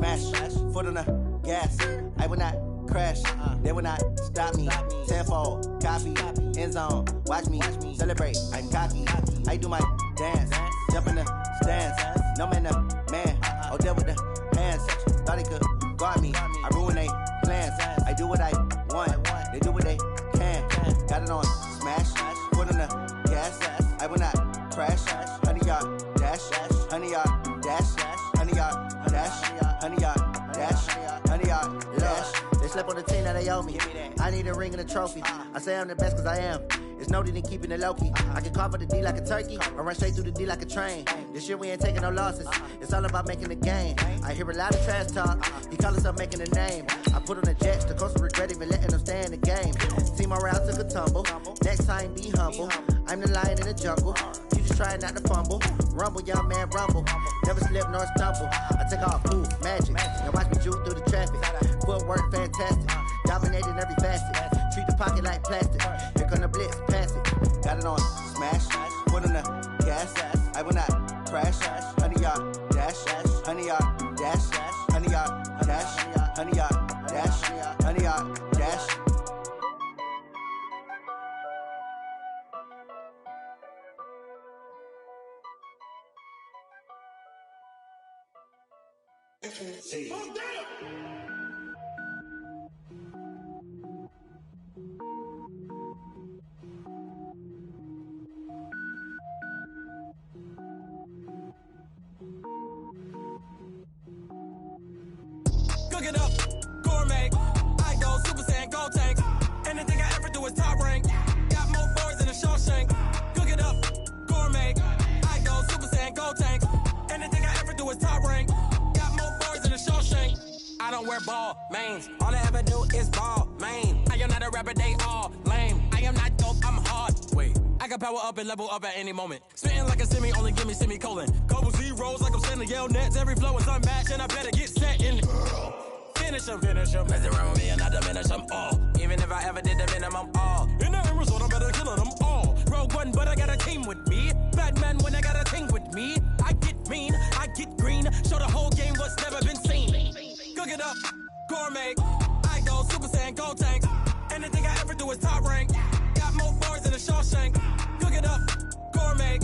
smash, foot on the gas. I will not crash, they will not stop me. Tenfold, copy, end zone, watch me celebrate. I'm cocky, I do my dance, jump in the stands. No man, man, oh there with the hands. Thought he could guard me, I ruin they plans. I do what I want, they do what they can. Got it on smash, foot on the gas. I will not crash, 100-yard dash, 100-yard dash, 100-yard dash, 100-yard dash, 100-yard dash. They slept on the team that they owe me. I need a ring and a trophy. I say I'm the best cause I am. It's noted in keeping it low-key. I can carve for the D like a turkey, or run straight through the D like a train. This year we ain't taking no losses. It's all about making the game. I hear a lot of trash talk. He call himself making a name. I put on the jets, the coach regret even letting them stay in the game. Team morale took a tumble. Next time be humble. I'm the lion in the jungle. You just trying not to fumble. Rumble, young man, rumble. Never slip nor stumble. I take off, ooh, magic. Now watch me juke through the traffic. Footwork fantastic. Dominating every facet. Treat the pocket like plastic. Here come the blitz, pass it. Got it on smash. Foot on the gas. I will not crash. 100-yard dash. 100-yard dash. 100-yard dash. 100-yard dash. 100-yard dash. See. Cook it up, gourmet. I go Super Saiyan, gold tank. Anything I ever do is top rank. Got more boards than a Shawshank. Cook it up, gourmet. I go Super Saiyan, gold tank. Anything I ever do is top rank. Got more boards than a Shawshank. I don't wear ball mains. All I ever do is ball main. I am not a rapper, they all lame. I am not dope, I'm hard. Wait, I can power up and level up at any moment. Spitting like a semi, only give me semicolon. Couple zeros like I'm sending yell nets. Every flow is unmatched and I better get set in. Finish them. Mess around with me and I diminish them all. Even if I ever did the minimum all. In the end result, I'm better killing them all. Rogue One, but I got a team with me. Batman when I got a team with me. I get mean, I get green. Show the whole game what's never been seen. Cook it up, gourmet. I go Super Saiyan, gold tank. Anything I ever do is top rank. Got more bars than a Shawshank. Cook it up, gourmet.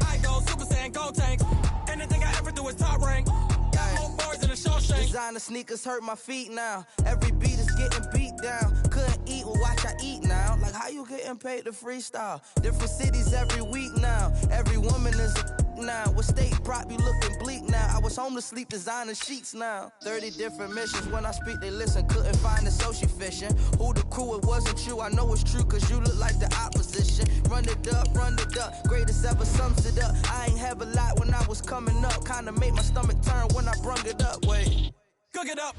I go Super Saiyan, gold tank. Anything I ever do is top rank. Got more bars than a Shawshank. Designer sneakers hurt my feet now. Every beat is getting beat down. Couldn't eat, well watch I eat now. Like how you getting paid to freestyle? Different cities every week now. Every woman is a now. With state prop, you looking bleak now. I was home to sleep, designing sheets now. 30 different missions. When I speak, they listen. Couldn't find the social fishing. Who the crew? It wasn't you. I know it's true, cause you look like the opposition. Run it up. Greatest ever sums it up. I ain't have a lot when I was coming up. Kinda made my stomach turn when I brung it up. Wait. Cook it up,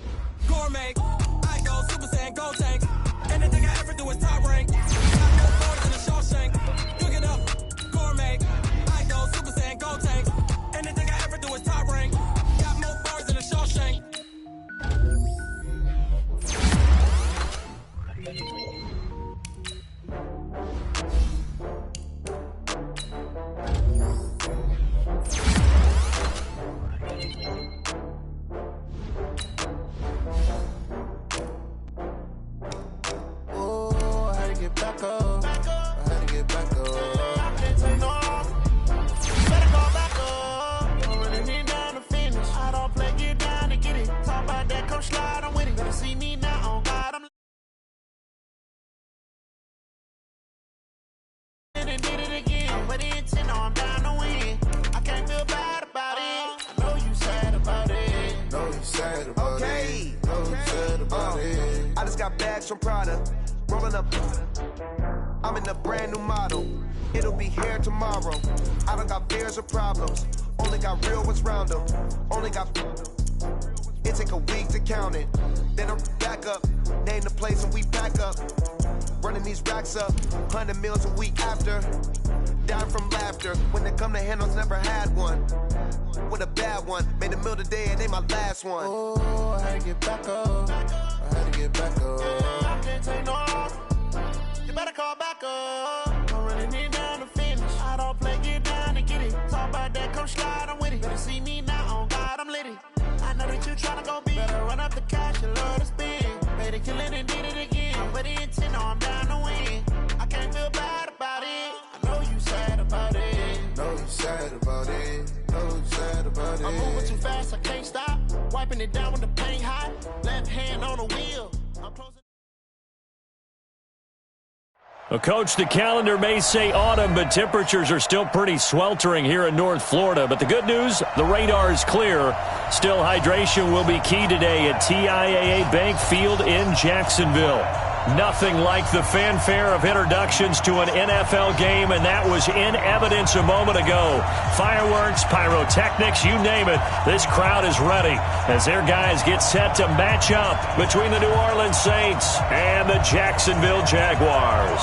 gourmet. I go Super Saiyan, gold tank. Anything I ever do is top rank. Got more bars than a Shawshank. Cook it up, gourmet. I go Super Saiyan, gold tank. Anything I ever do is top rank. Got more bars than a Shawshank. Back up. I had to get back up. I can't take no off. Better go back up. I'm running it down to finish. I don't play, get down to get it. Talk about that, come slide, I'm with it. Better see me now, on God, I'm and did it again. I'm ready to know I'm down to win. I can't feel bad about it. I know you sad about it. Know you sad about it. Know you sad about it. I just got bags from Prada. Rolling up, I'm in a brand new model. It'll be here tomorrow. I don't got fears or problems. Only got real ones round them. Only got. It take a week to count it. Then I'm back up. Name the place and we pack up. Running these racks up. 100 meals a week after. Down from laughter. When they come to handles, never had one. With a bad one. Made a meal today and they my last one. Oh, I had to get back up. I had to get back up. I can't take no off. You better call back up. I'm running it down to finish. I don't play, get down to get it. Talk about that, come slide, I'm with it. Better see me now, on God, I'm lit it. I know that you tryna go big. Better run up the cash, you love to spend. Better kill it and did it again. I'm with the intent, no, I'm down to win. I can't feel bad about it. I know you sad about it. Know you sad about it. Know you sad about it. I'm moving too fast, I can't stop. Wiping it down when the paint hot. Left hand on the wheel. I'm closing. Well, Coach, the calendar may say autumn, but temperatures are still pretty sweltering here in North Florida. But the good news, the radar is clear. Still, hydration will be key today at TIAA Bank Field in Jacksonville. Nothing like the fanfare of introductions to an NFL game, and that was in evidence a moment ago. Fireworks, pyrotechnics, you name it. This crowd is ready as their guys get set to match up between the New Orleans Saints and the Jacksonville Jaguars.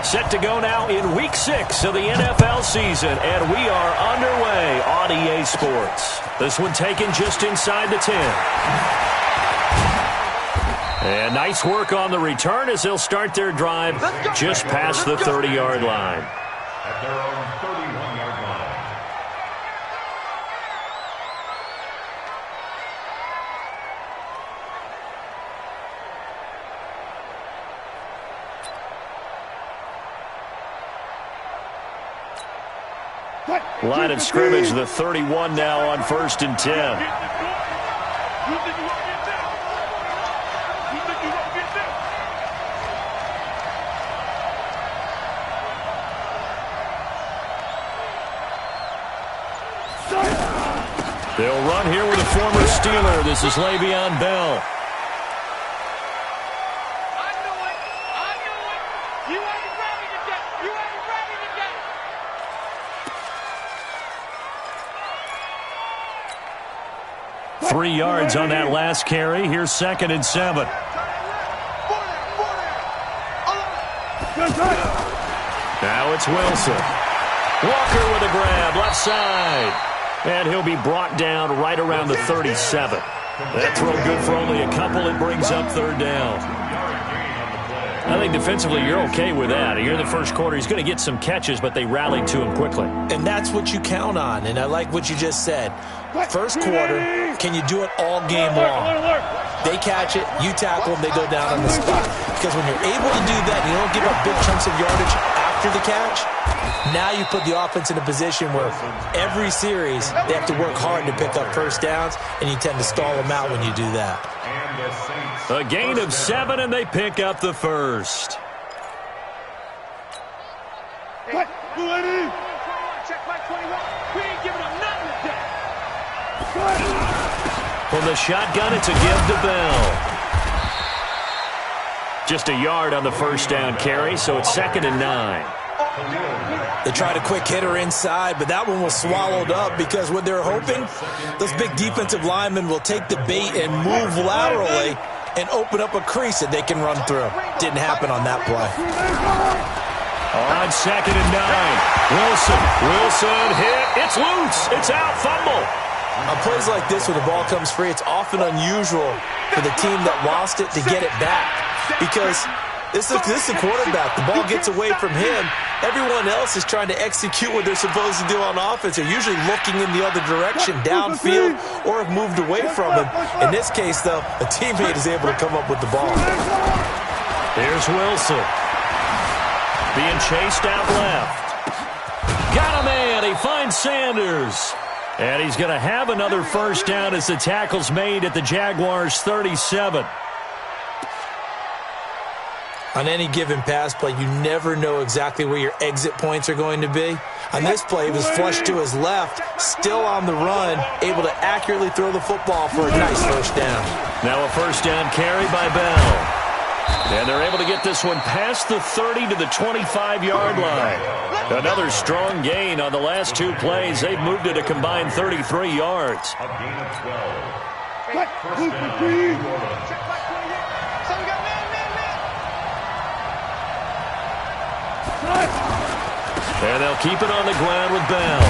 Set to go now in Week 6 of the NFL season, and we are underway on EA Sports. This one taken just inside the 10. And nice work on the return as they'll start their drive just past the 30-yard line. At their own 31-yard line. Line of scrimmage, the 31 now on 1st and 10. They'll run here with a former Steeler. This is Le'Veon Bell. You ain't ready to get. 3 yards on that last carry. Here's 2nd and 7. Now it's Wilson. Walker with a grab, left side. And he'll be brought down right around the 37. That throw good for only a couple. It brings up 3rd down. I think defensively you're okay with that. Here in the first quarter, he's going to get some catches, but they rallied to him quickly. And that's what you count on, and I like what you just said. First quarter, can you do it all game long? They catch it, you tackle them, they go down on the spot. Because when you're able to do that, you don't give up big chunks of yardage after the catch. Now you put the offense in a position where every series they have to work hard to pick up first downs, and you tend to stall them out when you do that. A gain of 7, and they pick up the first. Check my 21. We ain't giving them nothing today. From the shotgun, it's a give to Bell. Just a yard on the first down carry, so it's 2nd and 9. They tried a quick hitter inside, but that one was swallowed up because what they're hoping, those big defensive linemen will take the bait and move laterally and open up a crease that they can run through. Didn't happen on that play. On 2nd and 9. Wilson hit. It's loose. It's out. Fumble. On plays like this where the ball comes free, it's often unusual for the team that lost it to get it back because this is a quarterback. The ball gets away from him. Everyone else is trying to execute what they're supposed to do on offense. They're usually looking in the other direction, downfield, or have moved away from him. In this case, though, a teammate is able to come up with the ball. Here's Wilson. Being chased out left. Got a man. He finds Sanders. And he's going to have another first down as the tackle's made at the Jaguars' 37. On any given pass play, you never know exactly where your exit points are going to be. On this play, he was flushed to his left, still on the run, able to accurately throw the football for a nice first down. Now a first down carry by Bell. And they're able to get this one past the 30 to the 25-yard line. Another strong gain on the last 2 plays. They've moved it a combined 33 yards. A gain of 12. First down. And they'll keep it on the ground with Bell.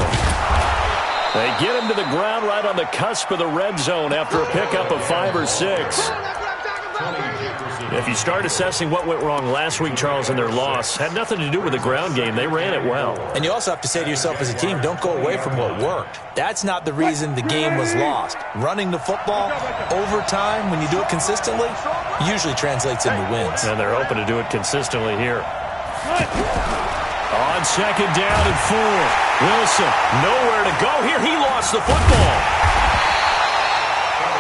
They get him to the ground right on the cusp of the red zone after a pickup of 5 or 6. If you start assessing what went wrong last week, Charles, in their loss, had nothing to do with the ground game. They ran it well. And you also have to say to yourself as a team, don't go away from what worked. That's not the reason the game was lost. Running the football over time, when you do it consistently, usually translates into wins. And they're hoping to do it consistently here. On second down and 4. Wilson, nowhere to go here. He lost the football.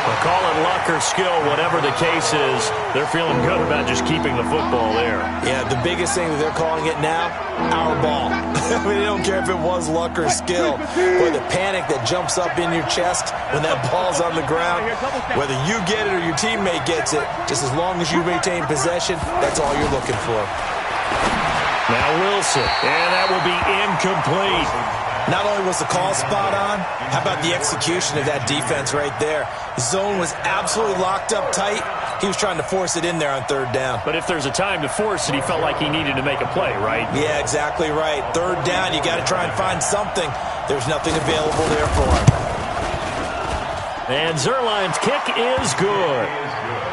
We'll call it luck or skill, whatever the case is. They're feeling good about just keeping the football there. Yeah, the biggest thing that they're calling it now, our ball. I mean, they don't care if it was luck or skill. Or the panic that jumps up in your chest when that ball's on the ground. Whether you get it or your teammate gets it, just as long as you maintain possession, that's all you're looking for. Now Wilson, and that will be incomplete. Not only was the call spot on, how about the execution of that defense right there? The zone was absolutely locked up tight. He was trying to force it in there on third down. But if there's a time to force it, he felt like he needed to make a play, right? Yeah, exactly right. Third down, you got to try and find something. There's nothing available there for him. And Zerline's kick is good.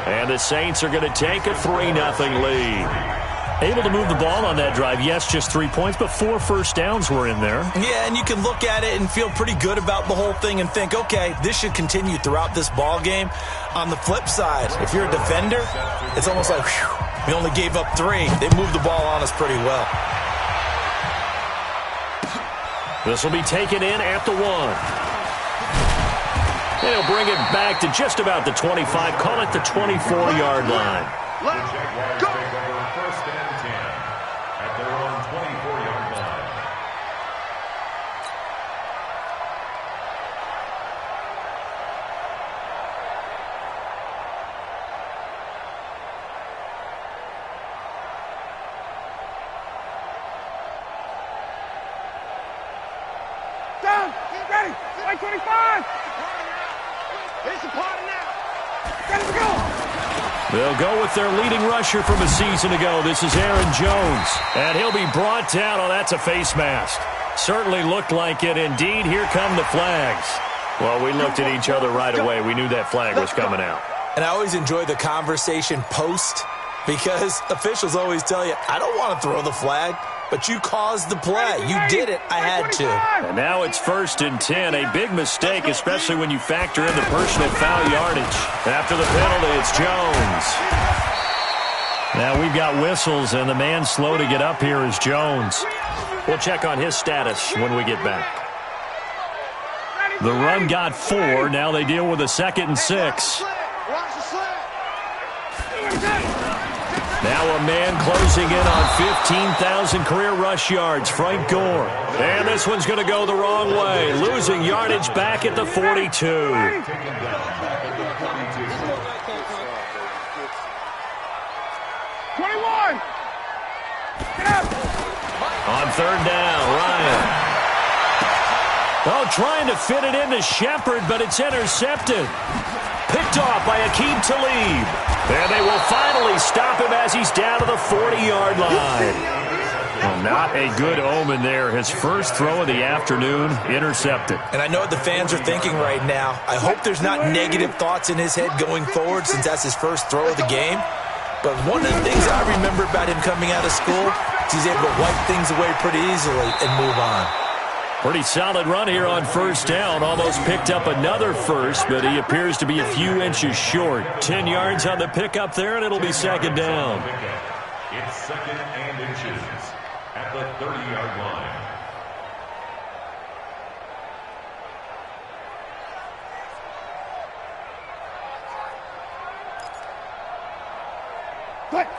And the Saints are going to take a 3-0 lead. Able to move the ball on that drive. Yes, just 3 points, but 4 first downs were in there. Yeah, and you can look at it and feel pretty good about the whole thing and think, okay, this should continue throughout this ball game. On the flip side, if you're a defender, it's almost like, whew, we only gave up 3. They moved the ball on us pretty well. This will be taken in at the 1. And he'll bring it back to just about the 25. Call it the 24-yard line. Let's go. First and 10 at their own 24-yard line. Down. Ready. Like 25. It's a party now. Ready to go. They'll go with their leading rusher from a season ago. This is Aaron Jones. And he'll be brought down. Oh, that's a face mask. Certainly looked like it. Indeed, here come the flags. Well, we looked at each other right away. We knew that flag was coming out. And I always enjoy the conversation post because officials always tell you, I don't want to throw the flag, but you caused the play. You did it. I had to. And now it's 1st and 10. A big mistake, especially when you factor in the personal foul yardage. After the penalty, it's Jones. Now we've got whistles, and the man slow to get up here is Jones. We'll check on his status when we get back. The run got 4. Now they deal with a 2nd and 6. Now a man closing in on 15,000 career rush yards, Frank Gore. And this one's going to go the wrong way, losing yardage back at the 42. On 3rd down, Ryan. Oh, trying to fit it into Shepard, but it's intercepted. Picked off by Aqib Talib. And they will finally stop him as he's down to the 40-yard line. Well, not a good omen there. His first throw of the afternoon, intercepted. And I know what the fans are thinking right now. I hope there's not negative thoughts in his head going forward since that's his first throw of the game. But one of the things I remember about him coming out of school is he's able to wipe things away pretty easily and move on. Pretty solid run here on 1st down. Almost picked up another first, but he appears to be a few inches short. 10 yards on the pickup there, and it'll be 2nd down. It's 2nd and inches at the 30-yard line.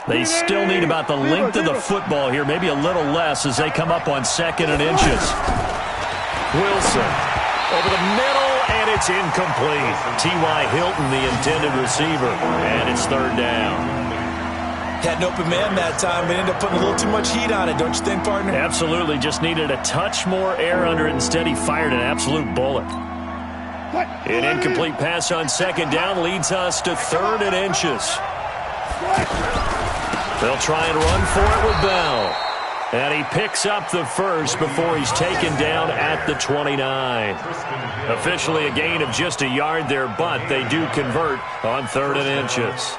They still need about the length of the football here, maybe a little less as they come up on 2nd and inches. Wilson over the middle, and it's incomplete. T.Y. Hilton, the intended receiver, and it's 3rd down. Had an open man that time, but ended up putting a little too much heat on it, don't you think, partner? Absolutely, just needed a touch more air under it. Instead, he fired an absolute bullet. An incomplete pass on 2nd down leads us to 3rd and inches. They'll try and run for it with Bell. And he picks up the first before he's taken down at the 29. Officially a gain of just a yard there, but they do convert on 3rd and inches.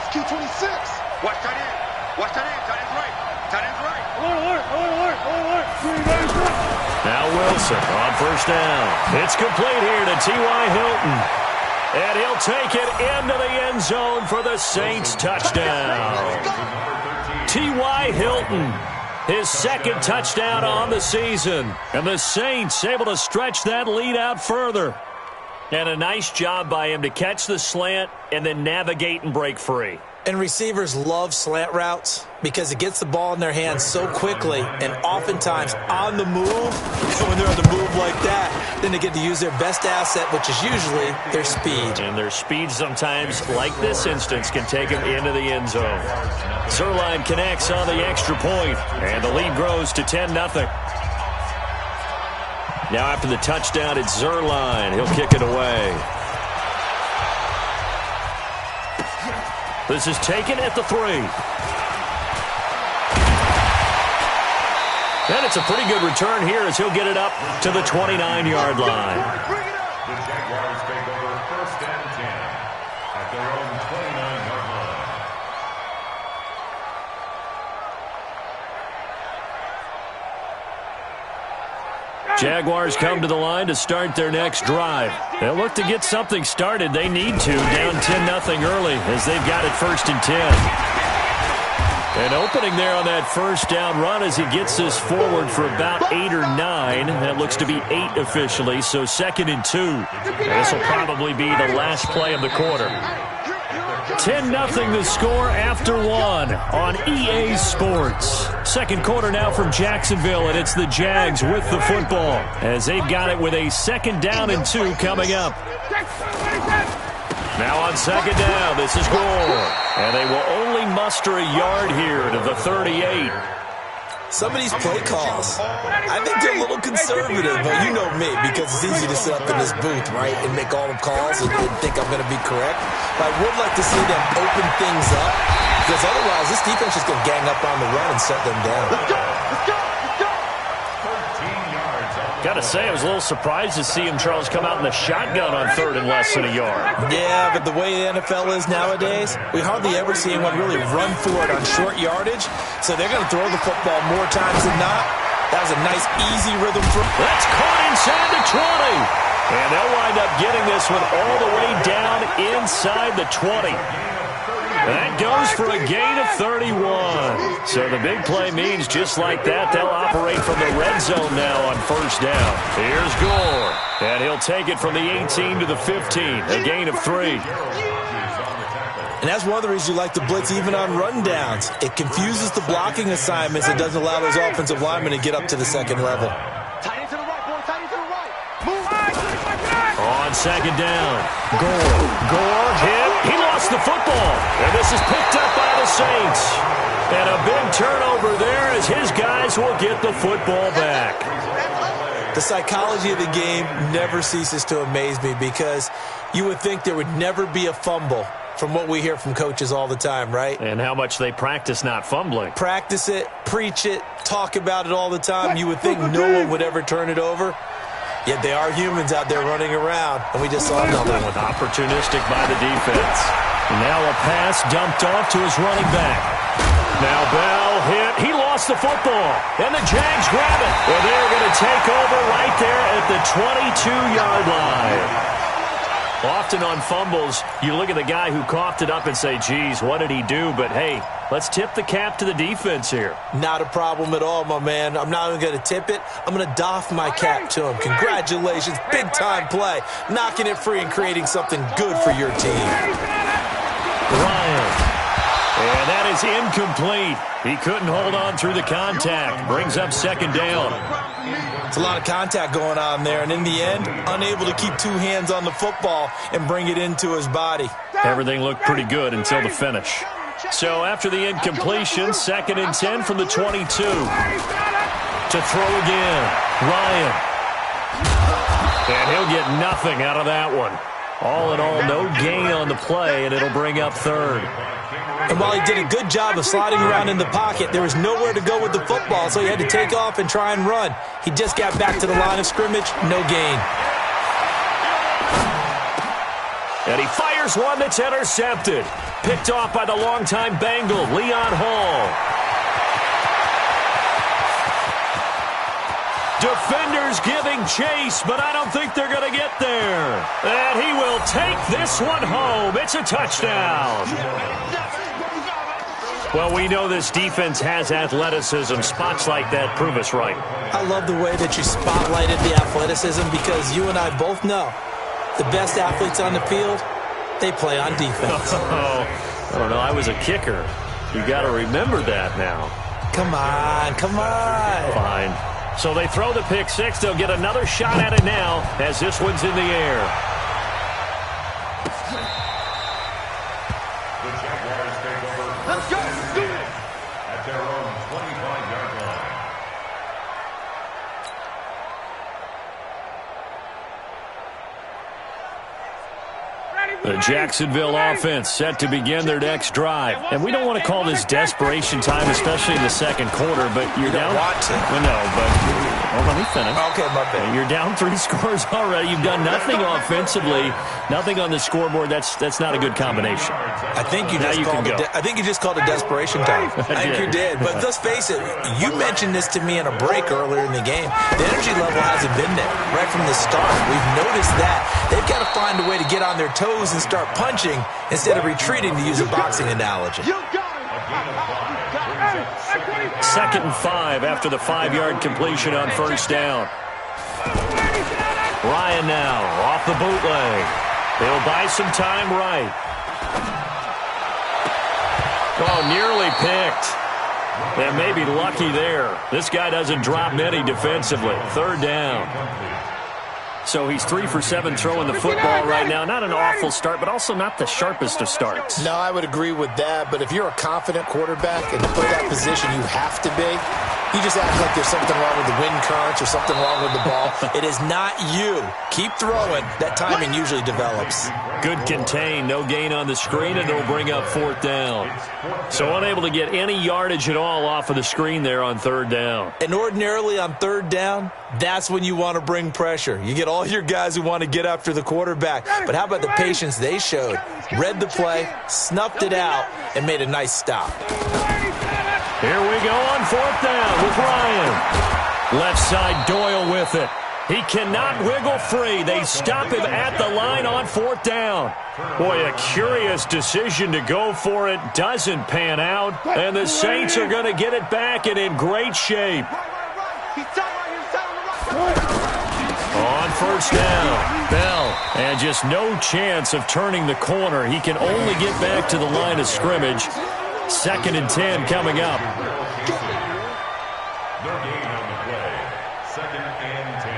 Q26. Watch tight end. Watch tight end. Tight end's right. Tight end's right. Alert. Now Wilson on first down. It's complete here to T.Y. Hilton. And he'll take it into the end zone for the Saints touchdown. T.Y. Hilton, his second touchdown on the season. And the Saints able to stretch that lead out further. And a nice job by him to catch the slant and then navigate and break free. And receivers love slant routes because it gets the ball in their hands so quickly and oftentimes on the move. And when they're on the move like that, then they get to use their best asset, which is usually their speed. And their speed sometimes, like this instance, can take them into the end zone. Zerline connects on the extra point, and the lead grows to 10-0. Now after the touchdown, it's Zerline. He'll kick it away. This is taken at the 3. And it's a pretty good return here as he'll get it up to the 29-yard line. The Jaguars take over 1st and 10 at their own 29-yard line. Jaguars come to the line to start their next drive. They'll look to get something started. They need to, down 10-0 early as they've got it 1st and 10. An opening there on that first down run as he gets this forward for about 8 or 9. That looks to be 8 officially, so 2nd and 2. And this will probably be the last play of the quarter. 10-0 the score after 1 on EA Sports. Second quarter now from Jacksonville, and it's the Jags with the football as they've got it with a 2nd down and 2 coming up. Now on 2nd down, this is Gore, and they will only muster a yard here to the 38. Some of these play calls, I think they're a little conservative, but you know me, because it's easy to sit up in this booth, right, and make all the calls and think I'm going to be correct. But I would like to see them open things up, because otherwise this defense is going to gang up on the run and shut them down. Let's go. Gotta say, I was a little surprised to see him, Charles, come out in the shotgun on 3rd and less than a yard. Yeah, but the way the NFL is nowadays, we hardly ever see anyone really run for it on short yardage. So they're going to throw the football more times than not. That was a nice, easy rhythm throw. That's caught inside the 20. And they'll wind up getting this one all the way down inside the 20. That goes for a gain of 31. So the big play means just like that, they'll operate from the red zone now on 1st down. Here's Gore. And he'll take it from the 18 to the 15. A gain of 3. And that's one of the reasons you like to blitz even on rundowns. It confuses the blocking assignments. It doesn't allow those offensive linemen to get up to the 2nd level. On 2nd down, Gore hit. He lost the football. And this is picked up by the Saints. And a big turnover there as his guys will get the football back. The psychology of the game never ceases to amaze me because you would think there would never be a fumble from what we hear from coaches all the time, right? And how much they practice not fumbling. Practice it, preach it, talk about it all the time. You would think no one would ever turn it over. Yet they are humans out there running around, and we just saw another one. Opportunistic by the defense. Now a pass dumped off to his running back. Now Bell hit. He lost the football, and the Jags grab it. Well, they're going to take over right there at the 22-yard line. Often on fumbles, you look at the guy who coughed it up and say, geez, what did he do? But, hey, let's tip the cap to the defense here. Not a problem at all, my man. I'm not even going to tip it. I'm going to doff my cap to him. Congratulations. Big-time play. Knocking it free and creating something good for your team. Ryan. And that is incomplete. He couldn't hold on through the contact. Brings up 2nd down. It's a lot of contact going on there, and in the end, unable to keep 2 hands on the football and bring it into his body. Everything looked pretty good until the finish. So after the incompletion, 2nd and 10 from the 22. To throw again, Ryan. And he'll get nothing out of that one. All in all, no gain on the play, and it'll bring up 3rd. And while he did a good job of sliding around in the pocket, there was nowhere to go with the football, so he had to take off and try and run. He just got back to the line of scrimmage, no gain. And he fires one that's intercepted. Picked off by the longtime Bengal, Leon Hall. Defenders giving chase, but I don't think they're going to get there. And he will take this one home. It's a touchdown. Well, we know this defense has athleticism. Spots like that prove us right. I love the way that you spotlighted the athleticism because you and I both know the best athletes on the field, they play on defense. Oh, I don't know. I was a kicker. You got to remember that now. Come on, come on. Fine. So they throw the pick six. They'll get another shot at it now as this one's in the air. The Jaguars take over. Let's go. Do it. At their own 25-yard line. The Jacksonville offense set to begin their next drive. And we don't want to call this desperation time, especially in the second quarter, but you're down. Want to. Well, no, but let me finish. Okay, my bad. You're down 3 scores already. You've done nothing offensively, nothing on the scoreboard. That's not a good combination. I think you just called it desperation time. I think you did. But let's face it, you mentioned this to me in a break earlier in the game. The energy level hasn't been there right from the start. We've noticed that. They've got to find a way to get on their toes and start punching instead of retreating, to use a boxing analogy. 2nd and 5 after the 5-yard completion on first down. Ryan now off the bootleg. He'll buy some time right. Oh, nearly picked. And maybe lucky there. This guy doesn't drop many defensively. 3rd down. So he's 3 for 7 throwing the football right now. Not an awful start, but also not the sharpest of starts. No, I would agree with that. But if you're a confident quarterback and to play that position, you have to be. You just act like there's something wrong with the wind currents or something wrong with the ball. It is not you. Keep throwing. That timing usually develops. Good contain. No gain on the screen, and it'll bring up 4th down. So unable to get any yardage at all off of the screen there on 3rd down. And ordinarily on 3rd down, that's when you want to bring pressure. You get all your guys who want to get after the quarterback. But how about the patience they showed? Read the play, snuffed it out, and made a nice stop. Here we go on 4th down with Ryan. Left side, Doyle with it. He cannot wiggle free. They stop him at the line on 4th down. Boy, a curious decision to go for it. Doesn't pan out. And the Saints are going to get it back and in great shape. On 1st down, Bell. And just no chance of turning the corner. He can only get back to the line of scrimmage. 2nd and 10 coming up. No gain on the play. 2nd and 10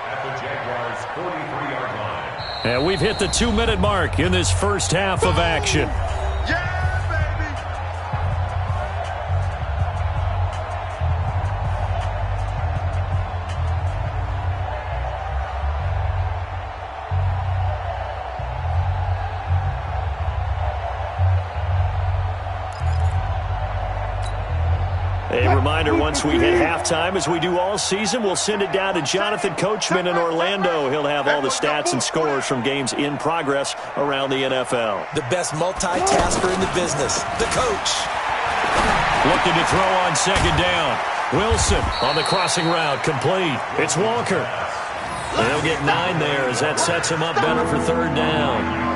at the Jaguars' 43-yard line. And we've hit the 2-minute mark in this first half of action. A reminder, once we hit halftime, as we do all season, we'll send it down to Jonathan Coachman in Orlando. He'll have all the stats and scores from games in progress around the NFL. The best multitasker in the business, the coach. Looking to throw on 2nd down. Wilson on the crossing route, complete. It's Walker. They'll get 9 there as that sets him up better for 3rd down.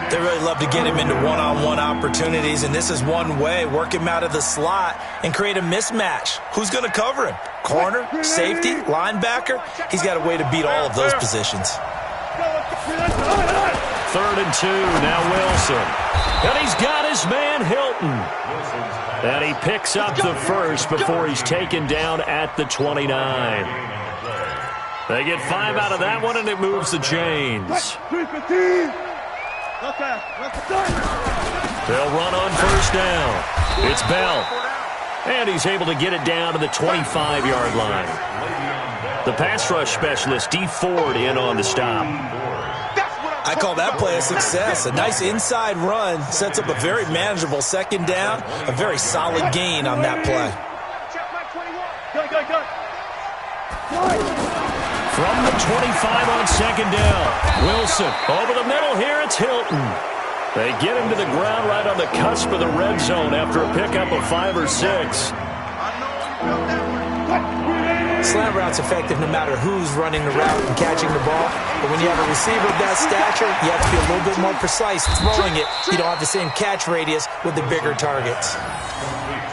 They really love to get him into one-on-one opportunities, and this is one way. Work him out of the slot and create a mismatch. Who's going to cover him? Corner, safety, linebacker? He's got a way to beat all of those positions. 3rd and 2, now Wilson. And he's got his man Hilton. And he picks up the first before he's taken down at the 29. They get 5 out of that one, and it moves the chains. They'll run on 1st down. It's Bell. And he's able to get it down to the 25-yard line. The pass rush specialist, D. Ford, in on the stop. I call that play a success. A nice inside run sets up a very manageable 2nd down. A very solid gain on that play. From the 25 on second down. Wilson over the middle here. It's Hilton. They get him to the ground right on the cusp of the red zone after a pickup of 5 or 6. Slant route's effective no matter who's running the route and catching the ball. But when you have a receiver of that stature, you have to be a little bit more precise throwing it. You don't have the same catch radius with the bigger targets.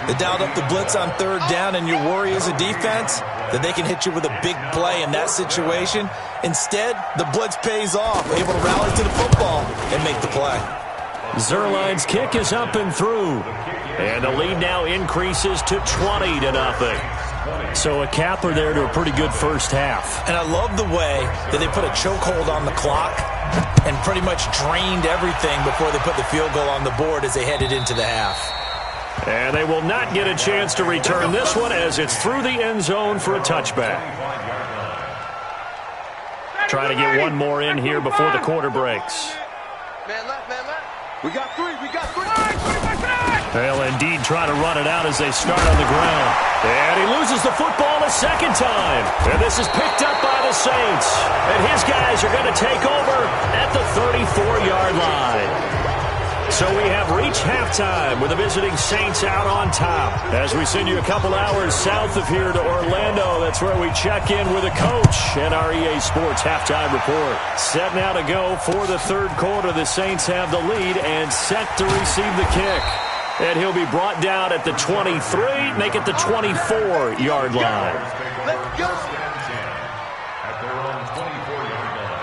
They dialed up the blitz on third down, and your worry as a defense that they can hit you with a big play in that situation. Instead, the blitz pays off, able to rally to the football and make the play. Zuerlein's kick is up and through. And the lead now increases to 20-0. So a capper there to a pretty good first half. And I love the way that they put a chokehold on the clock and pretty much drained everything before they put the field goal on the board as they headed into the half. And they will not get a chance to return this one as it's through the end zone for a touchback. Trying to get one more in here before the quarter breaks. Man left. We got three. They'll indeed try to run it out as they start on the ground. And he loses the football a second time. And this is picked up by the Saints. And his guys are going to take over at the 34-yard line. So we have reached halftime with the visiting Saints out on top. As we send you a couple hours south of here to Orlando, that's where we check in with the coach and our EA Sports halftime report. Set now to go for the third quarter. The Saints have the lead and set to receive the kick. And he'll be brought down at the 23, make it the 24-yard line. Let's go. At their own 24-yard line.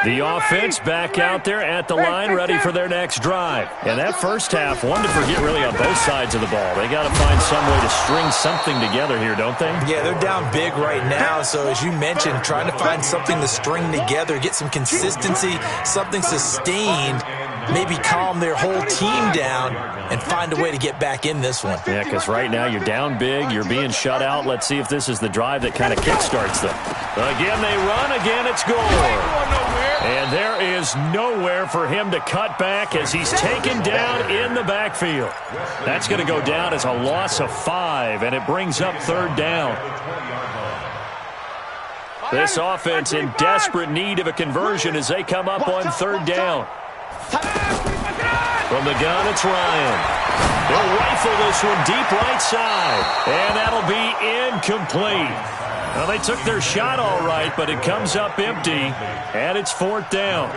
The offense back out there at the line, ready for their next drive. And that first half, one to forget really on both sides of the ball. They got to find some way to string something together here, don't they? Yeah, they're down big right now. So as you mentioned, trying to find something to string together, get some consistency, something sustained, maybe calm their whole team down and find a way to get back in this one. Yeah, because right now you're down big, you're being shut out. Let's see if this is the drive that kind of kickstarts them. Again, they run. Again, it's Gore. And there is nowhere for him to cut back as he's taken down in the backfield. That's going to go down as a loss of 5, and it brings up third down. This offense in desperate need of a conversion as they come up on third down. From the gun, it's Ryan. They'll rifle this one deep right side, and that'll be incomplete. Well, they took their shot all right, but it comes up empty, and it's fourth down.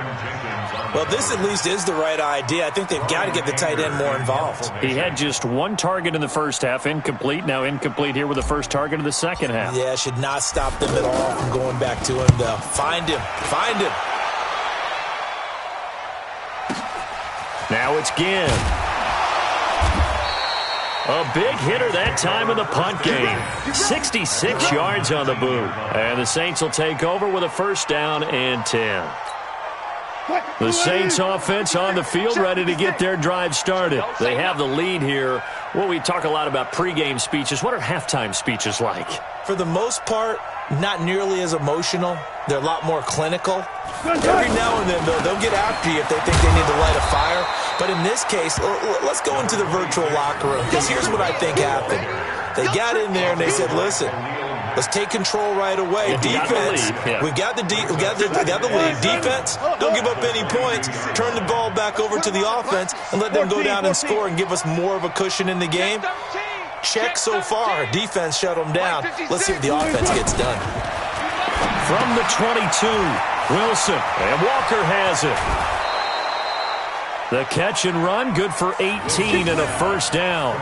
Well, this at least is the right idea. I think they've got to get the tight end more involved. He had just one target in the first half, incomplete. Now incomplete here with the first target of the second half. Yeah, should not stop them at all from going back to him, though. Find him. Now it's Ginn. A big hitter that time in the punt game. 66 yards on the boot. And the Saints will take over with a first down and 10. The Saints offense on the field ready to get their drive started. They have the lead here. Well, we talk a lot about pregame speeches. What are halftime speeches like? For the most part, not nearly as emotional. They're a lot more clinical. Every now and then, though, they'll get after you if they think they need to light a fire. But in this case, let's go into the virtual locker room, because here's what I think happened. They got in there and they said, listen, let's take control right away. Defense, we got the lead. Defense, don't give up any points. Turn the ball back over to the offense and let them go down and score and give us more of a cushion in the game. Check so far. Defense shut them down. Let's see if the offense gets done. From the 22, Wilson, and Walker has it. The catch and run, good for 18 and a first down.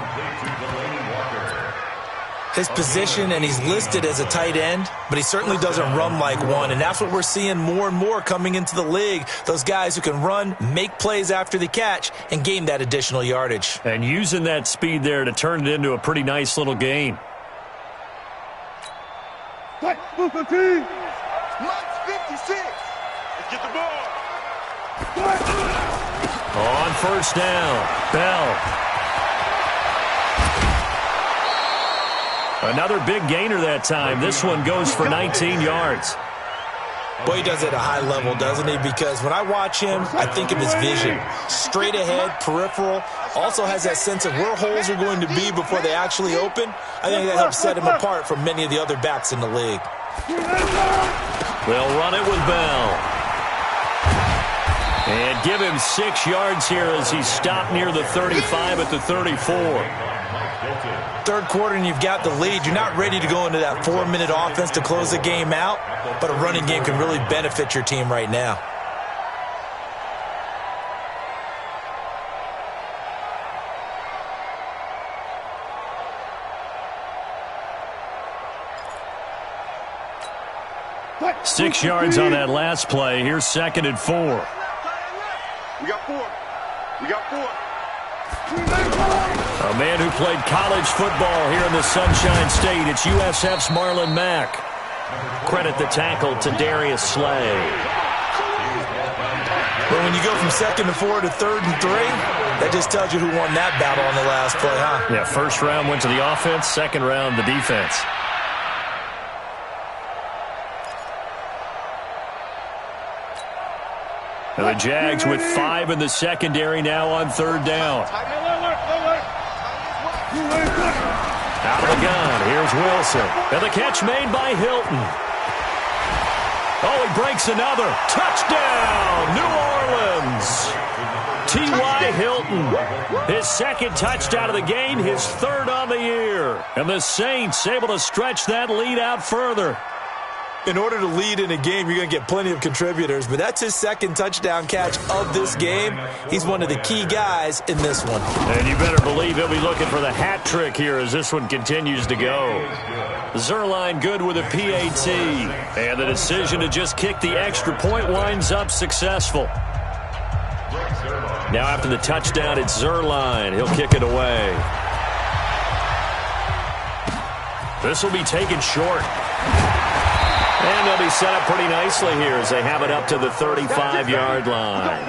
His position, and he's listed as a tight end, but he certainly doesn't run like one, and that's what we're seeing more and more coming into the league. Those guys who can run, make plays after the catch, and gain that additional yardage. And using that speed there to turn it into a pretty nice little gain. Move 15. Max 56. Let's get the ball. On first down, Bell. Another big gainer that time. This one goes for 19 yards. Boy, he does it at a high level, doesn't he? Because when I watch him, I think of his vision. Straight ahead, peripheral. Also has that sense of where holes are going to be before they actually open. I think that helps set him apart from many of the other backs in the league. They'll run it with Bell. And give him 6 yards here as he's stopped near the 35 at the 34. Third quarter and you've got the lead. You're not ready to go into that 4-minute offense to close the game out, but a running game can really benefit your team right now. What? 6 yards on that last play. Here's 2nd and 4. We got 4. We got 4. A man who played college football here in the Sunshine State. It's USF's Marlon Mack. Credit the tackle to Darius Slay. But when you go from 2nd and 4 to 3rd and 3, that just tells you who won that battle on the last play, huh? Yeah, first round went to the offense, second round the defense. And the Jags with 5 in the secondary now on 3rd down. Out of the gun, here's Wilson. And the catch made by Hilton. Oh, he breaks another. Touchdown, New Orleans. T.Y. Hilton, his 2nd touchdown of the game, his 3rd on the year. And the Saints able to stretch that lead out further. In order to lead in a game, you're going to get plenty of contributors, but that's his 2nd touchdown catch of this game. He's one of the key guys in this one. And you better believe he'll be looking for the hat trick here as this one continues to go. Zerline good with a PAT, and the decision to just kick the extra point winds up successful. Now after the touchdown, it's Zerline. He'll kick it away. This will be taken short. And they'll be set up pretty nicely here as they have it up to the 35-yard line.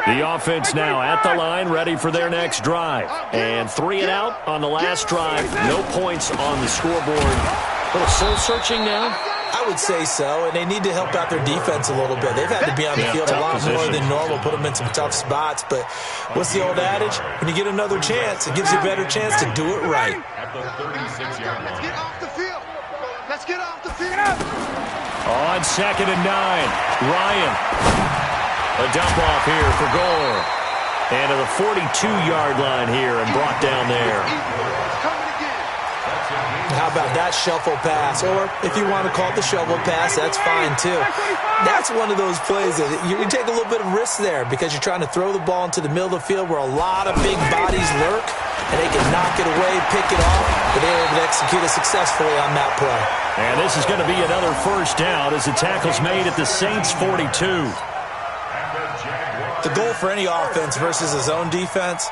The offense now at the line, ready for their next drive. And 3 and out on the last drive. No points on the scoreboard. A little soul-searching now. I would say so, and they need to help out their defense a little bit. They've had to be on the field a lot more than normal, put them in some tough spots. But what's the old adage? When you get another chance, it gives you a better chance to do it right. Let's get off the field. Let's get off the field. On 2nd and 9, Ryan. A dump off here for Gore. And to the 42-yard line here and brought down there. How about that shuffle pass? Or if you want to call it the shovel pass, that's fine too. That's one of those plays that you can take a little bit of risk there because you're trying to throw the ball into the middle of the field where a lot of big bodies lurk, and they can knock it away, pick it off, but they were able to execute it successfully on that play. And this is going to be another first down as the tackle's made at the Saints' 42. The goal for any offense versus a zone defense,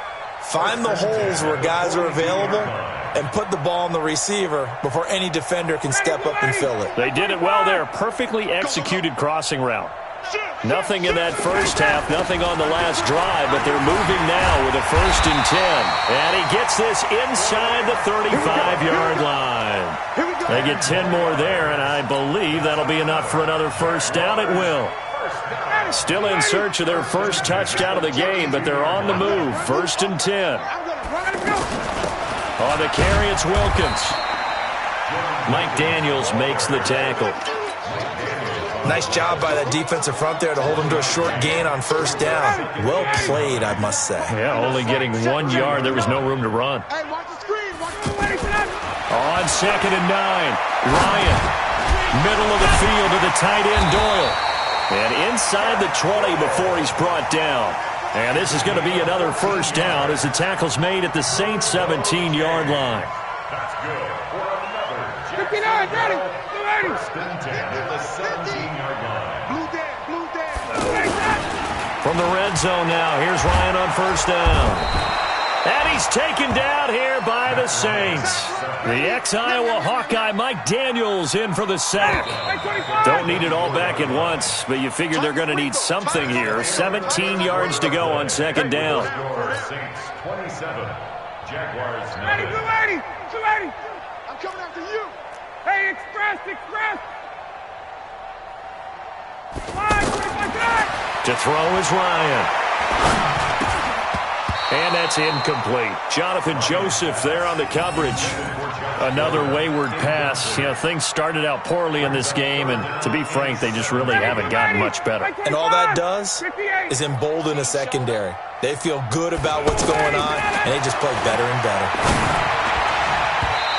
find the holes where guys are available and put the ball on the receiver before any defender can step up and fill it. They did it well there. Perfectly executed crossing route. Nothing in that first half, nothing on the last drive, but they're moving now with a 1st and 10. And he gets this inside the 35-yard line. They get 10 more there, and I believe that'll be enough for another first down. It will. Still in search of their first touchdown of the game, but they're on the move. 1st and 10. On the carry, it's Wilkins. Mike Daniels makes the tackle. Nice job by that defensive front there to hold him to a short gain on 1st down. Well played, I must say. Yeah, only getting 1 yard. There was no room to run. On 2nd and 9, Ryan. Middle of the field to the tight end, Doyle. And inside the 20 before he's brought down. And this is going to be another first down as the tackle's made at the Saints' 17-yard line. That's good for another. 59, ready. First and 10 at the 17-yard line. From the red zone now, here's Ryan on 1st down. And he's taken down here by the Saints. The ex-Iowa Hawkeye Mike Daniels in for the sack. Don't need it all back at once, but you figure they're going to need something here. 17 yards to go on second down. Saints 27, Jaguars 280, 280, 280. I'm coming after you. Hey, express. Line, 25 back. To throw is Ryan. And that's incomplete. Jonathan Joseph there on the coverage. Another wayward pass. You know, things started out poorly in this game, and to be frank, they just really haven't gotten much better. And all that does is embolden a secondary. They feel good about what's going on, and they just play better and better.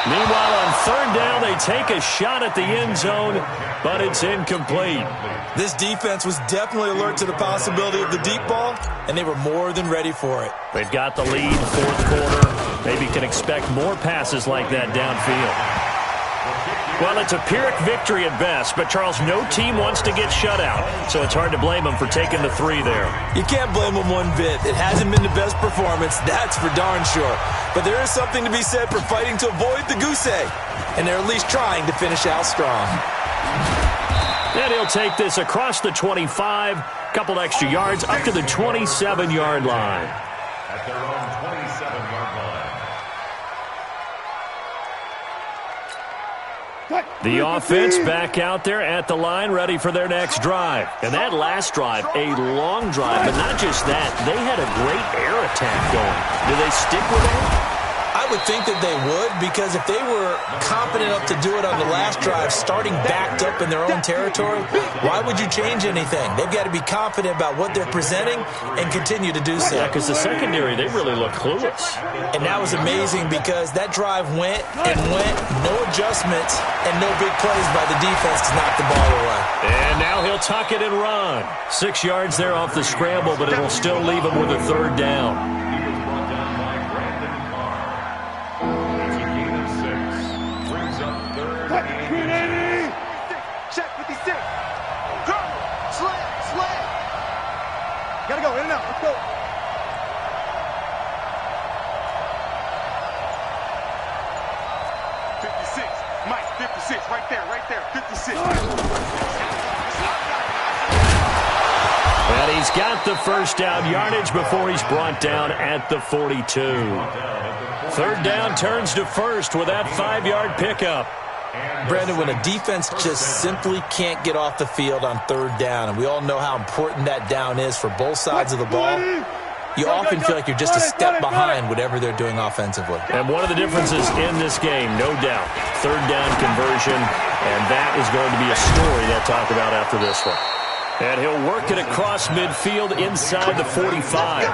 Meanwhile, on third down, they take a shot at the end zone, but it's incomplete. This defense was definitely alert to the possibility of the deep ball, and they were more than ready for it. They've got the lead, fourth quarter. Maybe can expect more passes like that downfield. Well, it's a Pyrrhic victory at best, but, Charles, no team wants to get shut out, so it's hard to blame them for taking the 3 there. You can't blame them one bit. It hasn't been the best performance, that's for darn sure. But there is something to be said for fighting to avoid the goose egg, and they're at least trying to finish out strong. And he'll take this across the 25, couple extra yards, up to the 27-yard line. At their own 27-yard line. The offense back out there at the line, ready for their next drive. And that last drive, a long drive, but not just that. They had a great air attack going. Do they stick with it? I would think that they would, because if they were confident enough to do it on the last drive, starting backed up in their own territory, why would you change anything? They've got to be confident about what they're presenting and continue to do so. Yeah, because the secondary, they really look clueless. And that was amazing because that drive went and went, no adjustments, and no big plays by the defense to knock the ball away. And now he'll tuck it and run. 6 yards there off the scramble, but it'll still leave him with a third down. Gotta go, in and out, let's go. Mike, 56, right there, 56. And he's got the first down yardage before he's brought down at the 42. Third down turns to first with that 5-yard pickup. Brandon, when a defense just simply can't get off the field on third down, and we all know how important that down is for both sides of the ball, you often feel like you're just a step behind whatever they're doing offensively. And one of the differences in this game, no doubt, third down conversion, and that is going to be a story they'll talk about after this one. And he'll work it across midfield inside the 45.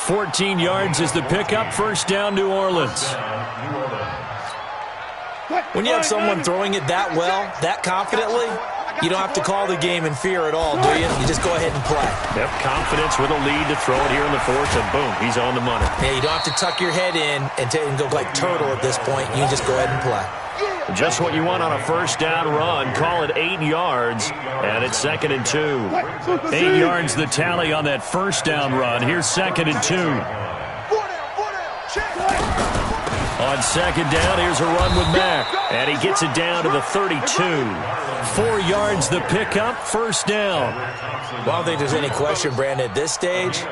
14 yards is the pickup, first down, New Orleans. When you have someone throwing it that well, that confidently, you don't have to call the game in fear at all, do you? You just go ahead and play. Yep, confidence with a lead to throw it here in the fourth, and boom, he's on the money. Yeah, you don't have to tuck your head in and go like turtle at this point. You just go ahead and play. Just what you want on a first down run. Call it 8 yards, and it's 2nd and 2. 8 yards the tally on that first down run. Here's 2nd and 2. On second down, here's a run with Mack. And he gets it down to the 32. 4 yards the pickup, first down. Well, I don't think there's any question, Brandon, at this stage,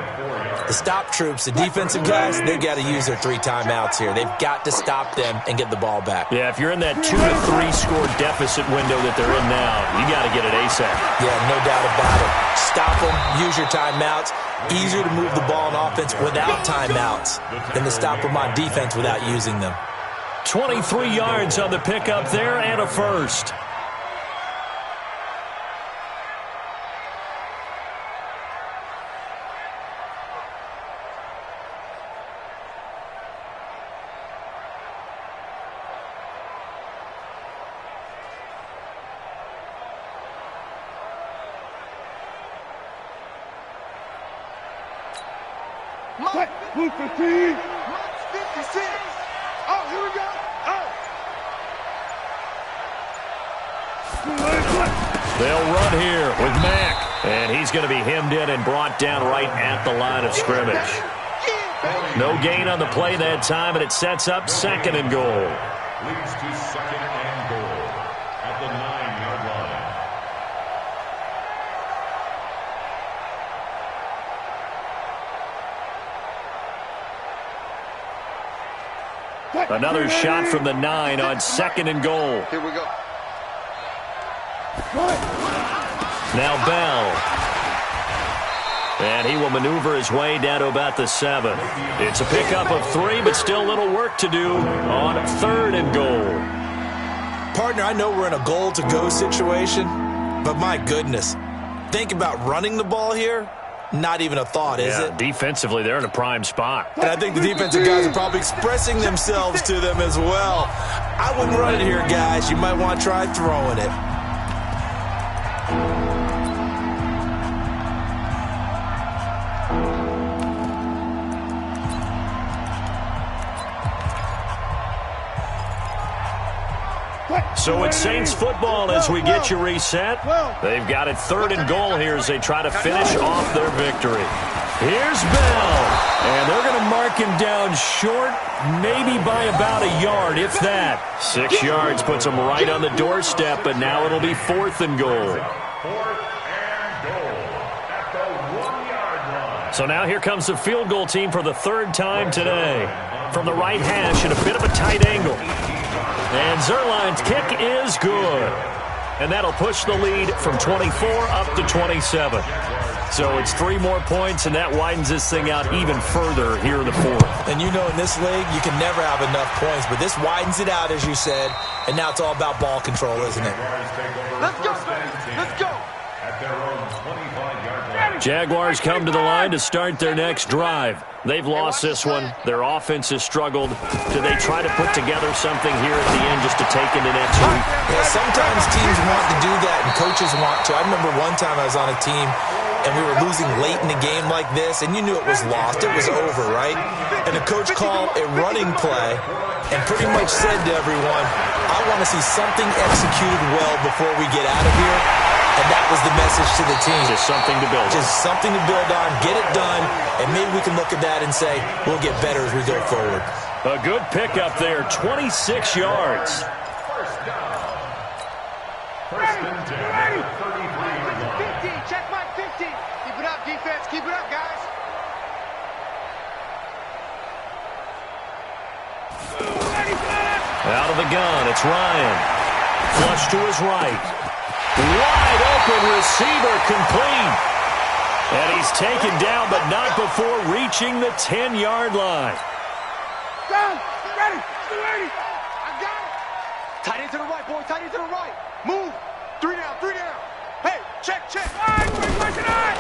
the stop troops, the defensive guys, they've got to use their 3 timeouts here. They've got to stop them and get the ball back. Yeah, if you're in that 2 to 3 score deficit window that they're in now, you got to get it ASAP. Yeah, no doubt about it. Stop them, use your timeouts. Easier to move the ball on offense without timeouts than to stop them on defense without using them. 23 yards on the pickup there and a first. Blue 15. 56. Oh, here we go. They'll run here with Mack. And he's going to be hemmed in and brought down right at the line of scrimmage. No gain on the play that time, and it sets up 2nd and goal. leads to 2nd and goal at the 9-yard line. Another shot from the 9 on 2nd and goal. Here we go. Now Bell. And he will maneuver his way down to about the 7. It's a pickup of 3, but still a little work to do on 3rd and goal. Partner, I know we're in a goal-to-go situation, but my goodness, think about running the ball here. Not even a thought, is it? Defensively, they're in a prime spot. And I think the defensive guys are probably expressing themselves to them as well. I wouldn't run it here, guys. You might want to try throwing it. So it's Saints football as we get you reset. They've got it 3rd and goal here as they try to finish off their victory. Here's Bell. And they're going to mark him down short, maybe by about a yard, if that. 6 yards puts him right on the doorstep, but now it'll be 4th and goal. 4th and goal at the 1-yard line. So now here comes the field goal team for the 3rd time today. From the right hash at a bit of a tight angle. And Zerline's kick is good. And that'll push the lead from 24 up to 27. So it's 3 more points, and that widens this thing out even further here in the 4th. And you know in this league, you can never have enough points, but this widens it out, as you said, and now it's all about ball control, isn't it? Let's go. Let's go. At their own 25-yard line. Jaguars come to the line to start their next drive. They've lost this one. Their offense has struggled. Do they try to put together something here at the end just to take into next week? Yeah, sometimes teams want to do that, and coaches want to. I remember one time I was on a team, and we were losing late in the game like this, and you knew it was lost. It was over, right? And the coach called a running play and pretty much said to everyone, I want to see something executed well before we get out of here. And that was the message to the team. Just something to build on. Just something to build on, get it done, and maybe we can look at that and say, we'll get better as we go forward. A good pickup there, 26 yards. First down. First and 10 at the 33-yard line. 50, check my 50. Keep it up, defense. Keep it up, guys. Out of the gun, it's Ryan. Flush to his right. Wide open receiver complete. And he's taken down, but not before reaching the 10-yard line. Down. Ready. 280. I got it. Tight end to the right, boy. Tight end to the right. Move. 3 down. 3 down. Hey, check.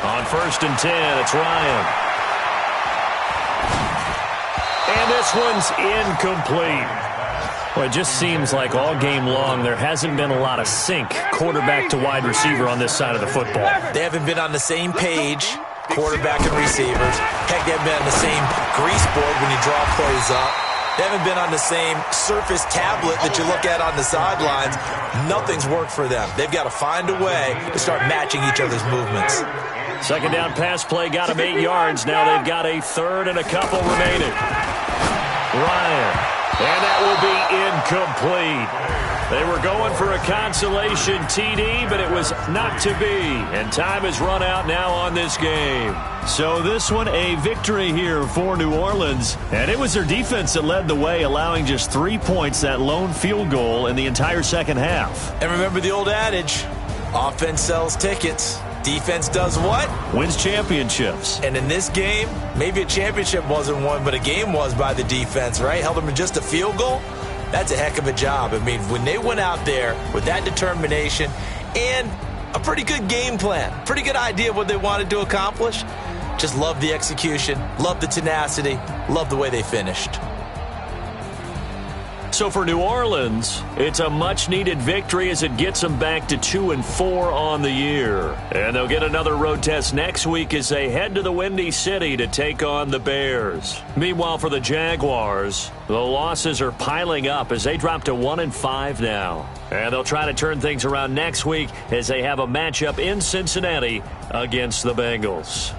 On 1st and 10, it's Ryan. And this one's incomplete. Well, it just seems like all game long there hasn't been a lot of sync quarterback to wide receiver on this side of the football. They haven't been on the same page, quarterback and receivers. Heck, they haven't been on the same grease board when you draw plays up. They haven't been on the same surface tablet that you look at on the sidelines. Nothing's worked for them. They've got to find a way to start matching each other's movements. 2nd down pass play got him 8 yards. Now they've got a 3rd and a couple remaining. Ryan. And that will be incomplete. They were going for a consolation TD, but it was not to be. And time has run out now on this game. So this one, a victory here for New Orleans. And it was their defense that led the way, allowing just 3 points, that lone field goal in the entire second half. And remember the old adage, offense sells tickets. Defense does what? Wins championships. And in this game, maybe a championship wasn't won, but a game was by the defense, right? Held them to just a field goal. That's a heck of a job. I mean, when they went out there with that determination and a pretty good game plan, pretty good idea of what they wanted to accomplish, just love the execution, love the tenacity, love the way they finished. So for New Orleans, it's a much-needed victory as it gets them back to 2-4 on the year. And they'll get another road test next week as they head to the Windy City to take on the Bears. Meanwhile, for the Jaguars, the losses are piling up as they drop to 1-5 now. And they'll try to turn things around next week as they have a matchup in Cincinnati against the Bengals.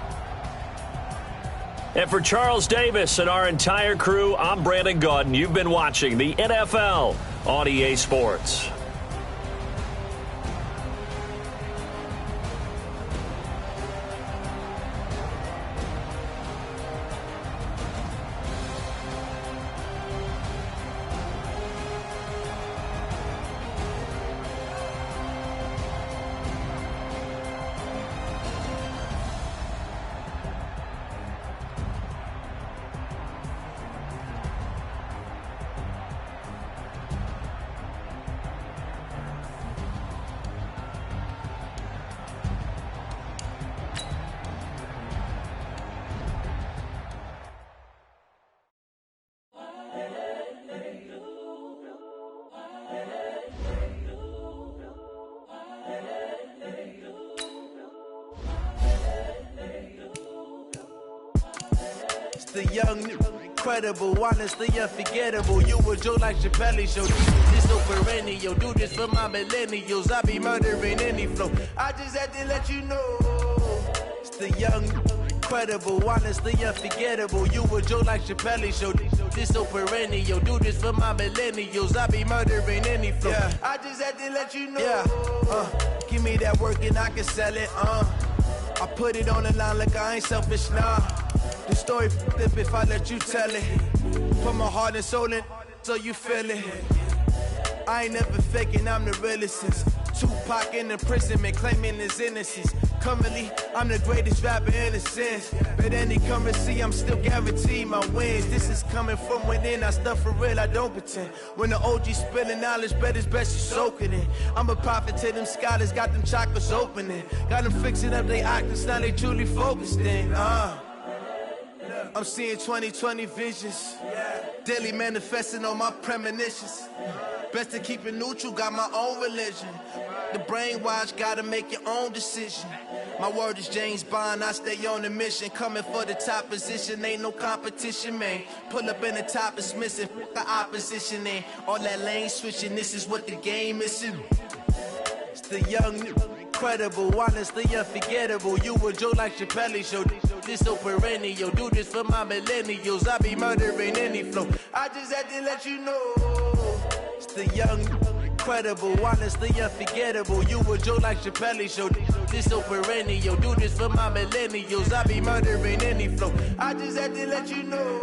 And for Charles Davis and our entire crew, I'm Brandon Gaudin. You've been watching the NFL on EA Sports. The young, incredible, honestly unforgettable. You a Joe like Chappelle show. This so perennial. Do this for my millennials. I be murdering any flow. I just had to let you know. It's the young, incredible, honestly unforgettable. You a Joe like Chappelle show. This so perennial. Do this for my millennials. I be murdering any flow. Yeah. I just had to let you know. Yeah. Give me that work and I can sell it. I put it on the line like I ain't selfish, nah. The story flip if I let you tell it. Put my heart and soul in so you feel it. I ain't never faking, I'm the realest since Tupac in imprisonment, claiming his innocence. Currently, I'm the greatest rapper in a sense. But any currency, I'm still guaranteed my wins. This is coming from within, I stuff for real, I don't pretend. When the OG spilling knowledge, bet it's best you soak it in. I'm a prophet to them scholars, got them chakras opening. Got them fixing up they octaves, now they truly focused in. I'm seeing 2020 visions. Daily manifesting on my premonitions. Best to keep it neutral, got my own religion. The brainwash, gotta make your own decision. My word is James Bond, I stay on the mission. Coming for the top position, ain't no competition, man. Pull up in the top, it's missing, fuck the opposition, and all that lane switching, this is what the game is. It's the young, incredible, honestly unforgettable. You a Joe like Chappelle show. This so perennial. Do this for my millennials. I be murdering any flow. I just had to let you know. It's the young, incredible, honestly unforgettable. You a Joe like Chappelle show. This so perennial. Do this for my millennials. I be murdering any flow. I just had to let you know.